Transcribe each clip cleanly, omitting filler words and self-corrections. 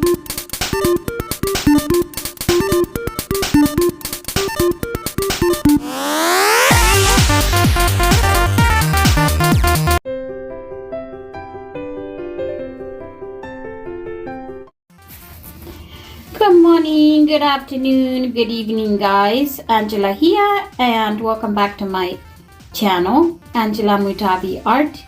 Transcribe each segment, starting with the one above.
Good morning, good afternoon, good evening, guys. Angela here, and welcome back to my channel, Angela MUTAVI Art.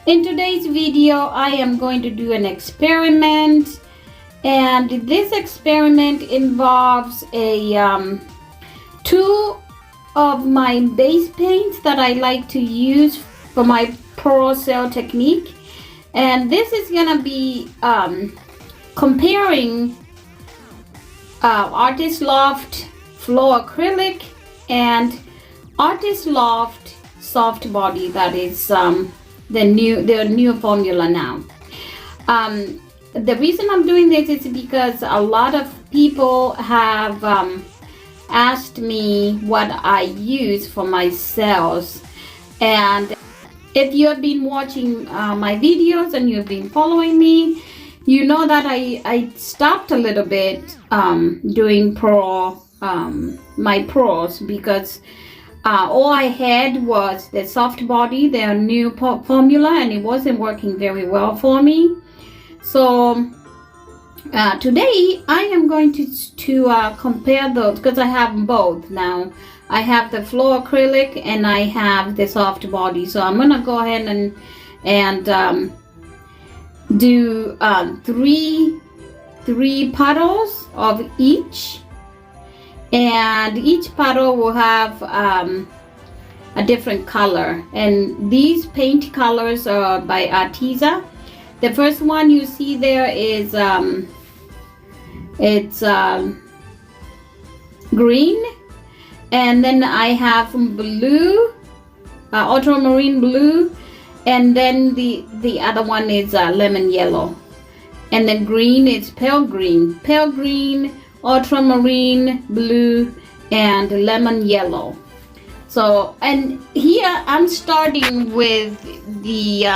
In today's video, I am going to do an experiment, and this experiment involves a two of my base paints that I like to use for my pro cell technique, and this is gonna be comparing Artist Loft Flow Acrylic and Artist Loft Soft Body. That is the new formula now. The reason I'm doing this is because a lot of people have asked me what I use for my cells, and if you have been watching my videos and you've been following me, you know that I stopped a little bit doing my pros because all I had was the soft body, their new formula, and it wasn't working very well for me. So today I am going to compare those, because I have both now. I have the Flow Acrylic and I have the soft body. So I'm gonna go ahead and do three puddles of each, and each puddle will have a different color, and these paint colors are by ARTEZA. The first one you see there is it's green, and then I have blue, ultramarine blue, and then the other one is lemon yellow, and then green is pale green, ultramarine blue, and lemon yellow. So, and here I'm starting with the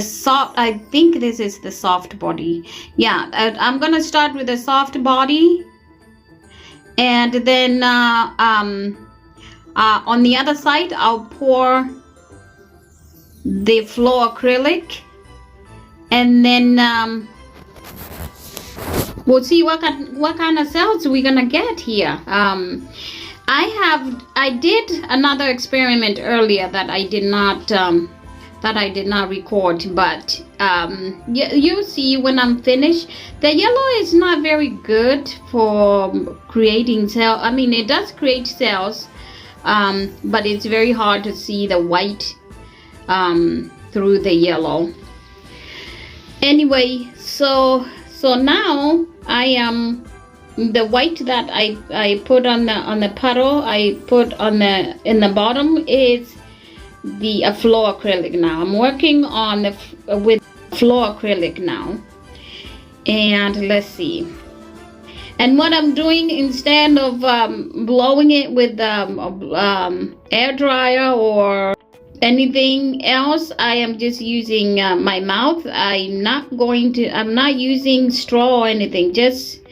soft, I think this is the soft body. Yeah, I'm gonna start with the soft body, and then on the other side I'll pour the Flow Acrylic, and then we'll see what kind of cells we're gonna get here. I did another experiment earlier that I did not record, but you'll see when I'm finished. The yellow is not very good for creating cells. I mean, it does create cells, but it's very hard to see the white through the yellow. Anyway, so now I am the white that I put on the puddle, I put on in the bottom is the Flow Acrylic. Now I'm working on with Flow Acrylic now, and let's see. And what I'm doing, instead of blowing it with air dryer or anything else, I am just using my mouth. I'm not using straw or anything, just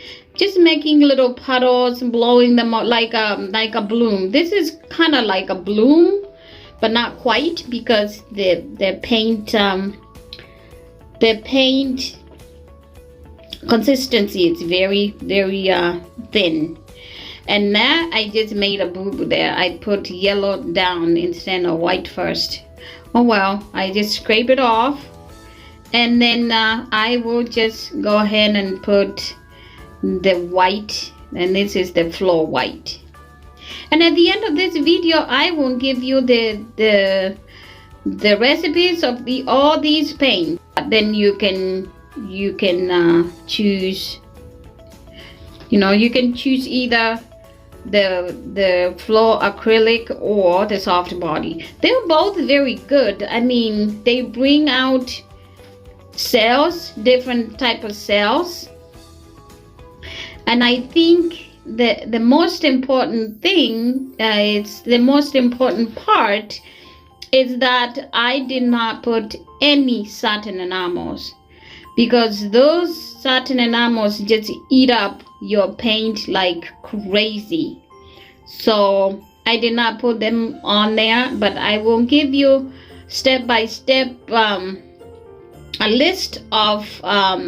making little puddles and blowing them out like a bloom. This is kind of like a bloom, but not quite, because the paint consistency is very thin. And now I just made a boo-boo there. I put yellow down instead of white first. Oh well, I just scrape it off, and then I will just go ahead and put the white, and this is the Flow white. And at the end of this video, I will give you the recipes of all these paints. Then you can choose. You can choose either the Flow Acrylic or the soft body. They're both very good. I mean, they bring out cells, different type of cells, and I think the most important thing, it's the most important part, is that I did not put any satin enamels. because those satin enamels just eat up your paint like crazy. So I did not put them on there, but I will give you step by step a list of all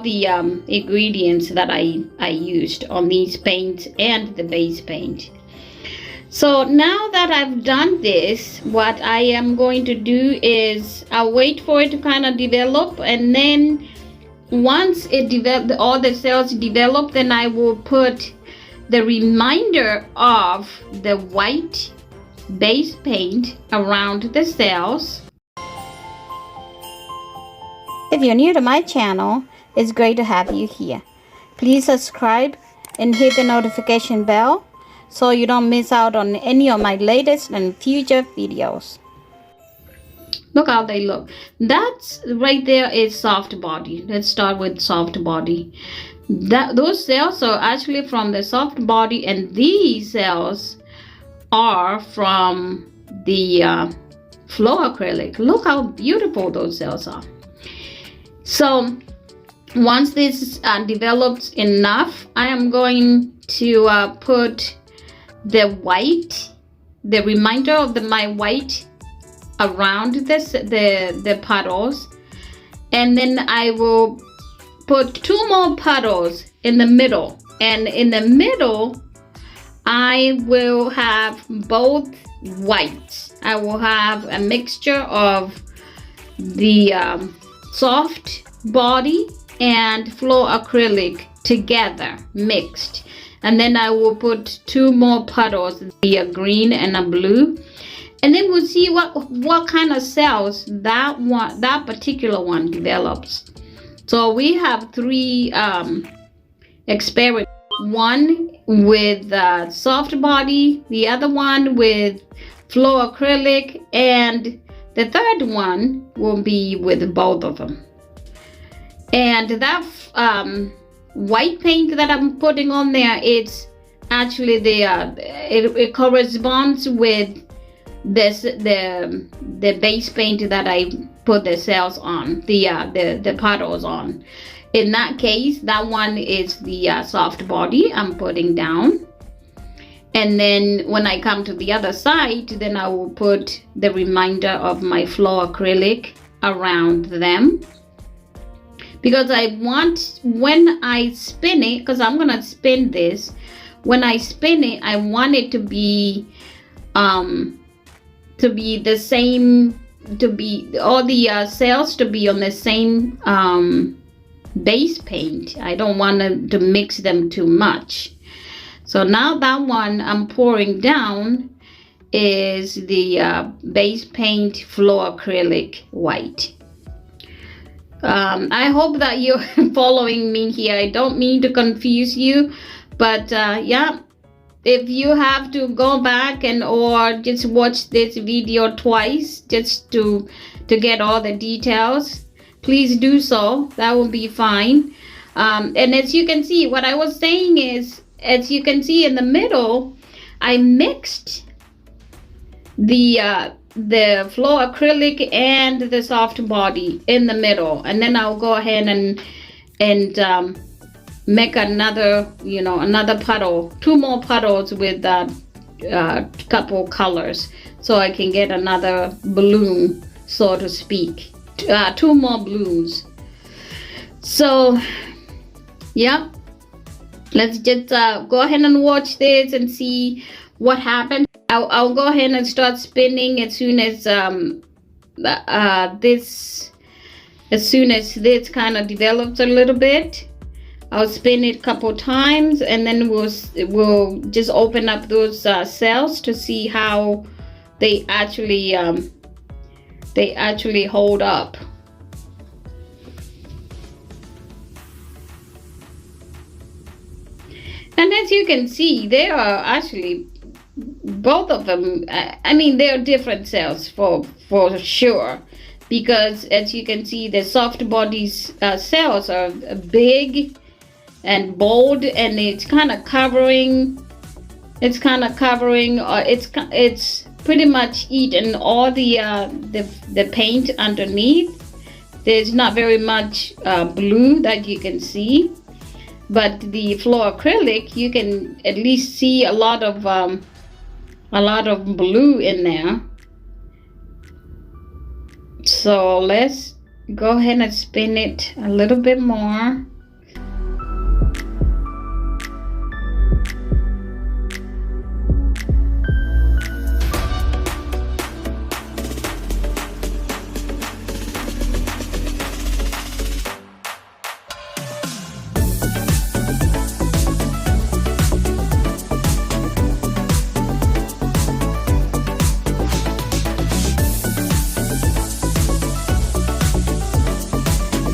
the ingredients that I used on these paints and the base paint. So now that I've done this, what I am going to do is I'll wait for it to kind of develop, and then once it develop, all the cells develop, then I will put the remainder of the white base paint around the cells. If you're new to my channel, it's great to have you here. Please subscribe and hit the notification bell so you don't miss out on any of my latest and future videos. Look how they look. That's right there is soft body. Let's start with soft body. Those cells are actually from the soft body, and these cells are from the flow acrylic. Look how beautiful those cells are. So once this develops enough, I am going to put the white, the remainder of my white around the puddles, and then I will put 2 more puddles in the middle, and in the middle I will have both whites. I will have a mixture of the soft body and flow acrylic together mixed, and then I will put 2 more puddles, a green and a blue, and then we'll see what kind of cells that particular one develops. So we have 3 experiments, one with soft body, the other one with flow acrylic, and the third one will be with both of them. And that white paint that I'm putting on there, it's actually it corresponds with the base paint that I put the cells on, the puddles on. In that case, that one is the soft body I'm putting down. And then when I come to the other side, then I will put the remainder of my flow acrylic around them, because I want, when I spin it, because I'm gonna spin this, when I spin it, I want it to be the same, to be all the cells to be on the same base paint. I don't want to mix them too much. So now that one I'm pouring down is the base paint flow acrylic white. I hope that you're following me here. I don't mean to confuse you, but yeah, if you have to go back and or just watch this video twice just to get all the details, please do so. That will be fine. And as you can see, what I was saying is, as you can see in the middle, I mixed the flow acrylic and the soft body in the middle, and then I'll go ahead and make another, another puddle, 2 more puddles with a couple colors, so I can get another balloon, so to speak. 2 more balloons. So yeah, let's just go ahead and watch this and see what happens. I'll go ahead and start spinning as soon as this kind of develops a little bit. I'll spin it a couple times, and then we'll just open up those cells to see how they actually hold up. And as you can see, they are actually, both of them, I mean, they're different cells for sure, because as you can see, the soft body's cells are big and bold, and it's kind of covering, it's pretty much eaten all the paint underneath. there's not very much blue that you can see, but the Flow Acrylic, you can at least see a lot of blue in there. So let's go ahead and spin it a little bit more.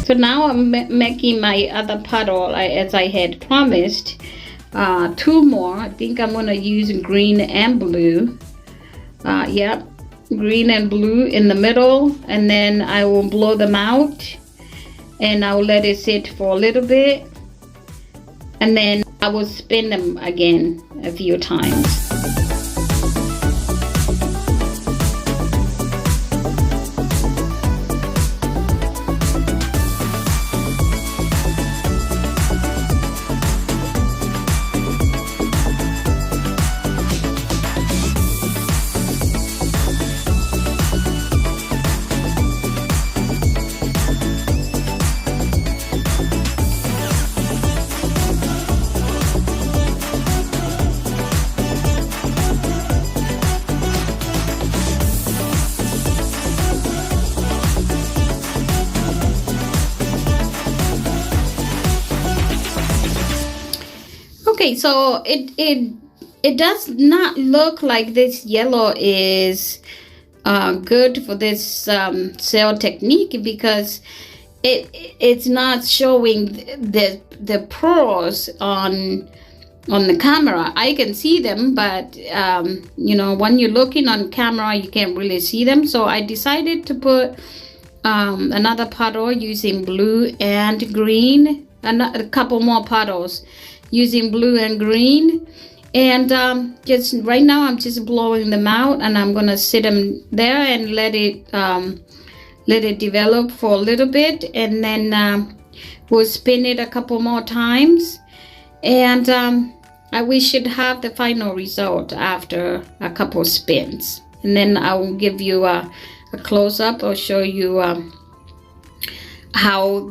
So now I'm making my other puddle as I had promised. 2 more. I think I'm gonna use green and blue. Yep, green and blue in the middle, and then I will blow them out and I'll let it sit for a little bit, and then I will spin them again a few times. Okay, so it does not look like this yellow is good for this cell technique, because it's not showing the pores on the camera. I can see them, but you know, when you're looking on camera, you can't really see them. So I decided to put another puddle using blue and green, and a couple more puddles using blue and green, and just right now I'm just blowing them out, and I'm gonna sit them there and let it develop for a little bit, and then we'll spin it a couple more times, and we should have the final result after a couple spins, and then I will give you a close-up or show you how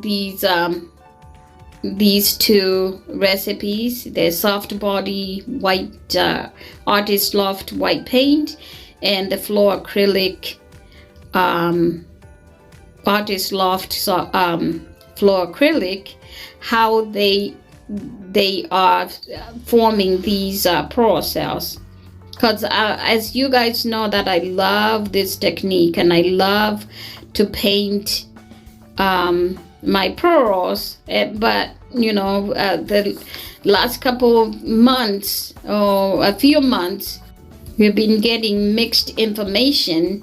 these 2 recipes, the soft body white Artist Loft white paint and the Flow Acrylic Artist Loft Flow Acrylic, how they are forming these pore cells. Because as you guys know that I love this technique, and I love to paint my pores, but you know, the last couple of months or a few months, we've been getting mixed information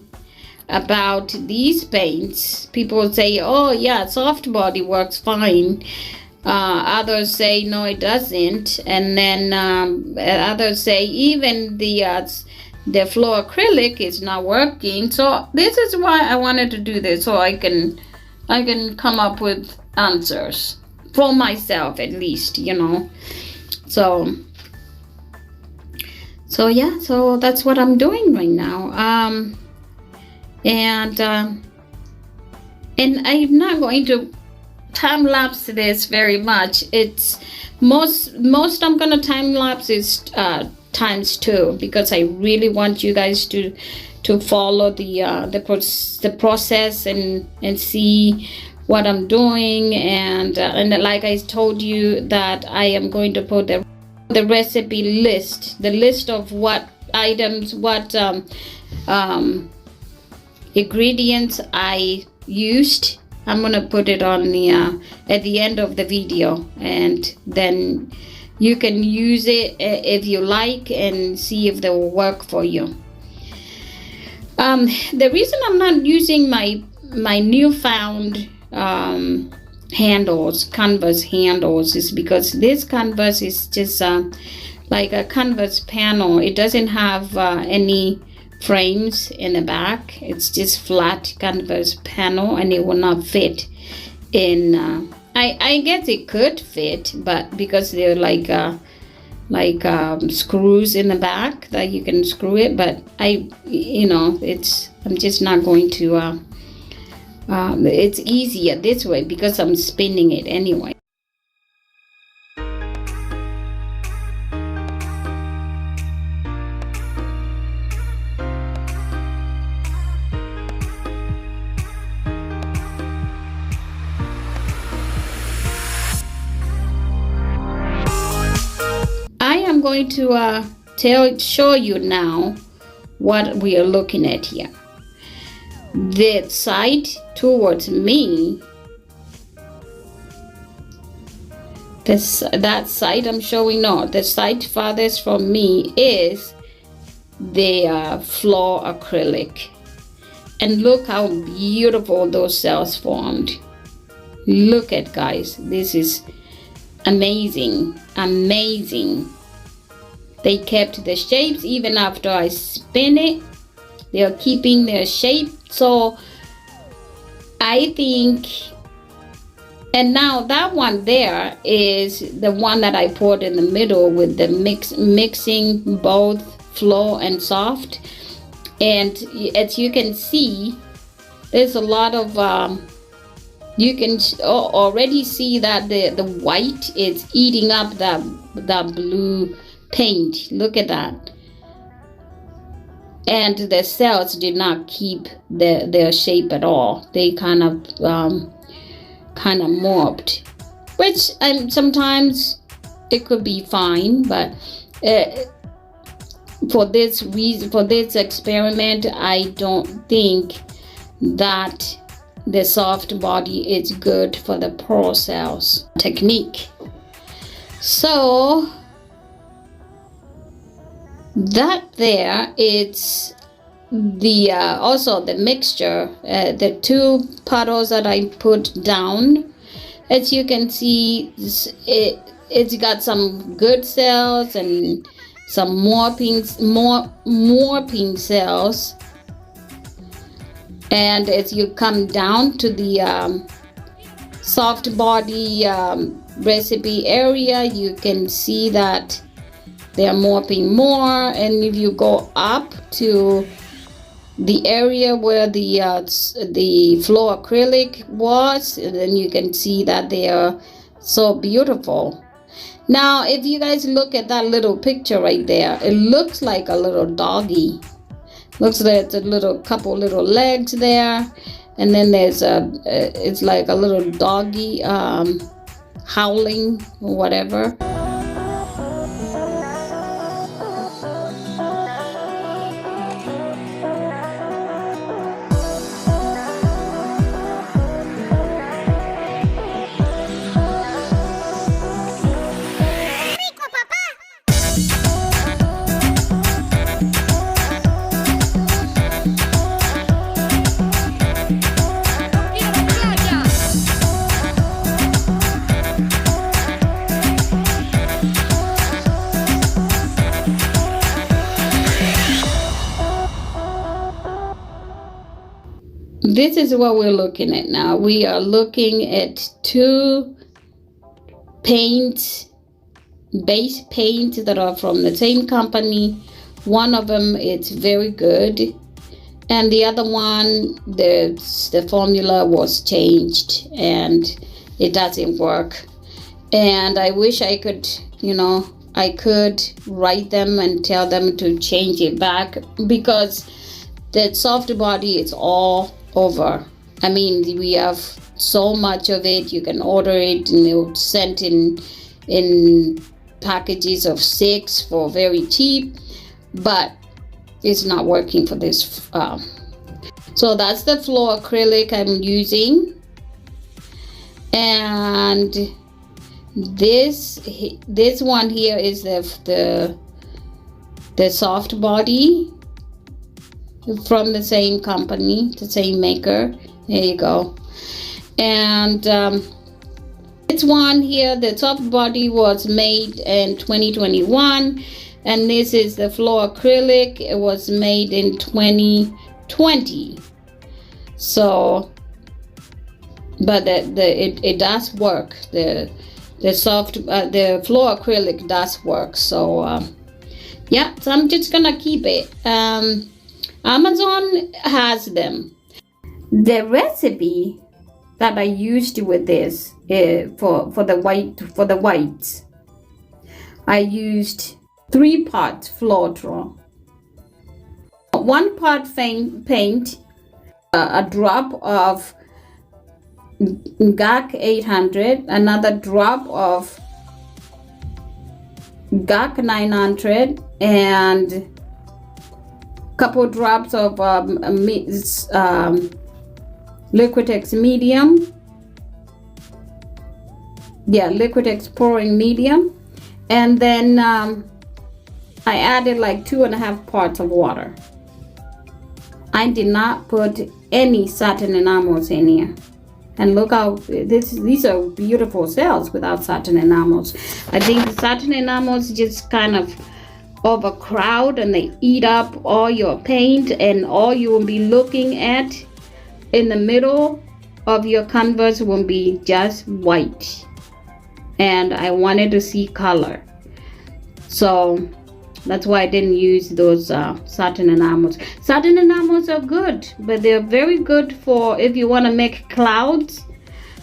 about these paints. People say, oh yeah, soft body works fine. Others say no, it doesn't, and then others say even the Flow Acrylic is not working. So this is why I wanted to do this, so I can come up with answers for myself, at least, you know. So yeah, so that's what I'm doing right now. And I'm not going to time lapse this very much. It's most I'm gonna time lapse is ×2, because I really want you guys to follow the process and see what I'm doing, and like I told you that I am going to put the recipe list, the list of what items, what ingredients I used. I'm gonna put it on the at the end of the video, and then you can use it if you like and see if they will work for you. The reason I'm not using my newfound handles, canvas handles, is because this canvas is just like a canvas panel. It doesn't have any frames in the back. It's just flat canvas panel, and it will not fit in. I guess it could fit, but because they're like screws in the back that you can screw it, but I'm just not going to. It's easier this way because I'm spinning it anyway. I'm going to show you now what we are looking at here. The side towards me, that side I'm showing, no, the side farthest from me is the floor acrylic. And look how beautiful those cells formed. Look at, guys, this is amazing, amazing. They kept the shapes even after I spin it. They are keeping their shape. So I think, and now that one there is the one that I poured in the middle with the mixing both flow and soft. And as you can see, there's a lot of you can already see that the white is eating up that blue paint. Look at that. And the cells did not keep their shape at all. They kind of morphed, which sometimes it could be fine, but for this reason, for this experiment, I don't think that the soft body is good for the pour cells technique. So that there, it's the also the mixture, the two puddles that I put down. As you can see, it's got some good cells and some morphing cells. And as you come down to the soft body recipe area, you can see that they are morphing more. And if you go up to the area where the floor acrylic was, then you can see that they are so beautiful. Now, if you guys look at that little picture right there, it looks like a little doggy. Looks like it's a couple little legs there, and then there's it's like a little doggy howling or whatever. This is what we're looking at now. We are looking at two paints, base paints that are from the same company. One of them is very good, and the other one, the formula was changed and it doesn't work. And I wish I could, I could write them and tell them to change it back, because the soft body is all over. I mean, we have so much of it. You can order it and it's sent in packages of 6 for very cheap, but it's not working for this. So that's the floor acrylic I'm using, and this one here is the soft body from the same company, the same maker. There you go. And this one here, the soft body was made in 2021, and this is the Flow Acrylic. It was made in 2020. So, but it does work. The Flow Acrylic does work. So yeah, so I'm just gonna keep it. Amazon has them. The recipe that I used with this for the whites, I used 3 parts Floetrol, 1 part paint, a drop of GAC 800, another drop of GAC 900, and couple drops of Liquitex Medium. Yeah, Liquitex Pouring Medium. And then I added like 2.5 parts of water. I did not put any satin enamels in here. And look how these are beautiful cells without satin enamels. I think the satin enamels just kind of overcrowd and they eat up all your paint, and all you will be looking at in the middle of your canvas will be just white. And I wanted to see color, so that's why I didn't use those satin enamels. Satin enamels are good, but they're very good for if you want to make clouds.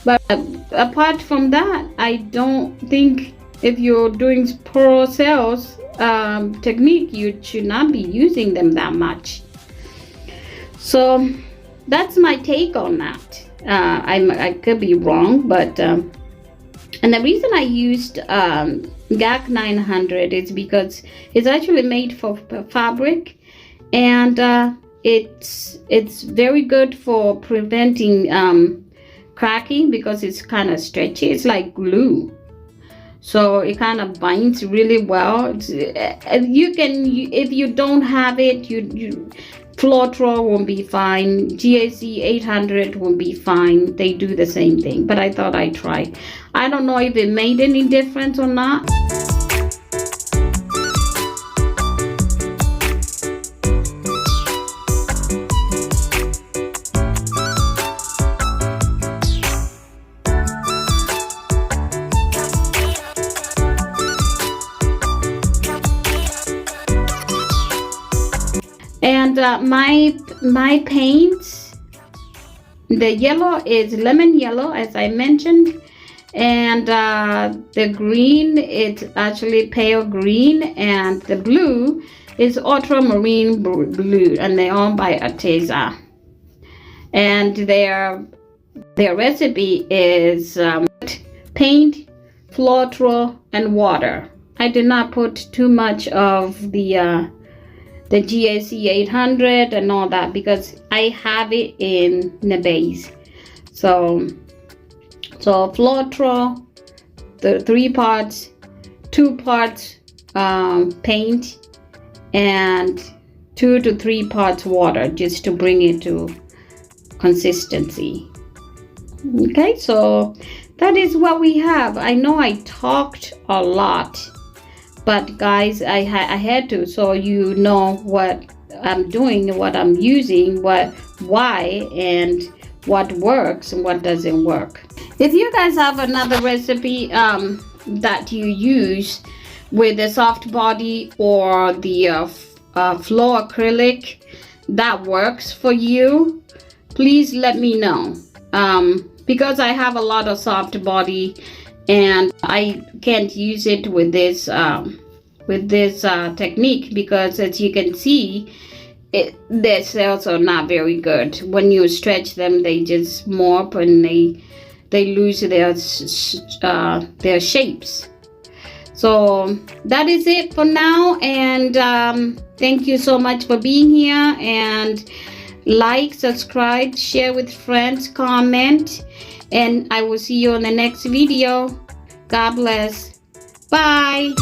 But apart from that, I don't think if you're doing pearl cells technique, you should not be using them that much. So that's my take on that. I could be wrong, but and the reason I used GAC 900 is because it's actually made for fabric, and it's very good for preventing cracking because it's kind of stretchy. It's like glue, so it kind of binds really well. You can, if you don't have it, you Floetrol will be fine. GAC 800 will be fine. They do the same thing, but I thought I'd try. I don't know if it made any difference or not. And my paints, the yellow is lemon yellow, as I mentioned, and the green it's actually pale green, and the blue is ultramarine blue, and they're all by ARTEZA. And their recipe is paint, Floetrol, and water. I did not put too much of the GAC 800 and all that because I have it in the base. So Floetrol, the 3 parts, 2 parts paint, and 2 to 3 parts water, just to bring it to consistency. Okay, so that is what we have. I know I talked a lot, but guys, I had to, so you know what I'm doing, what I'm using, why, and what works and what doesn't work. If you guys have another recipe that you use with the soft body or the Flow Acrylic that works for you, please let me know, because I have a lot of soft body and I can't use it with this technique because, as you can see, their cells are not very good. When you stretch them, they just morph and they lose their shapes. So that is it for now, and thank you so much for being here, and like, subscribe, share with friends, comment, and I will see you on the next video. God bless. Bye.